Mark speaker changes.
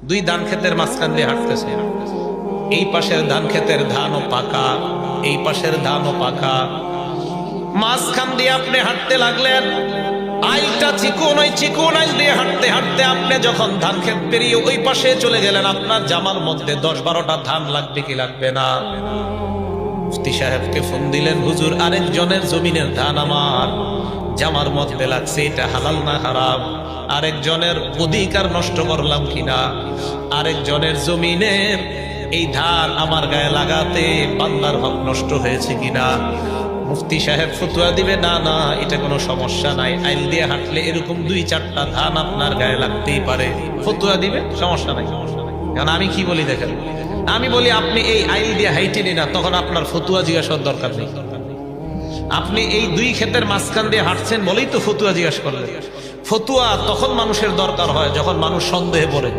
Speaker 1: দুই ধান ক্ষেতের মাঝখান দিয়ে হাঁটতেছে, এই পাশের ধান ক্ষেতের ধানও পাকা, এই পাশের ধানও পাকা, মাঝখান দিয়ে আপনি হাঁটতে লাগলেন। আইলটা চিকুন, ওই চিকুন আইল দিয়ে হাঁটতে হাঁটতে আপনি যখন ধান ক্ষেত পেরিয়ে ওই পাশে চলে গেলেন, আপনার জামার মধ্যে 10-12টা ধান লাগবে কি লাগবে না? মুফতি সাহেবকে ফোন দিলেন, হুজুর আরেকজনের জমিনের ধান আমার জামার মধ্যে লাগছে, এটা হালাল না হারাম? আরেকজনের অধিকার নষ্ট করলাম কিনা? আরেকজনের জমিনের এই ধান আমার গায়ে লাগাতে বান্দার হক নষ্ট হয়েছে কিনা? মুফতি সাহেব ফতুয়া দিবে, না না এটা কোনো সমস্যা নাই, আইল দিয়ে হাঁটলে এরকম 2-4টা ধান আপনার গায়ে লাগতেই পারে। ফতুয়া দিবে, সমস্যা নাই। কারণ আমি কি বলি দেখেন, আমি বলি আপনি এই আইল দিয়ে হাইটেনি না, তখন আপনার ফতুয়া জিজ্ঞাসার দরকার নেই। আপনি এই দুই ক্ষেতের মাঝখান দিয়ে হাঁটছেন বলেই তো ফতুয়া জিজ্ঞাসা করলেন। ফতুয়া তখন মানুষের দরকার হয় যখন মানুষ সন্দেহে পড়ে।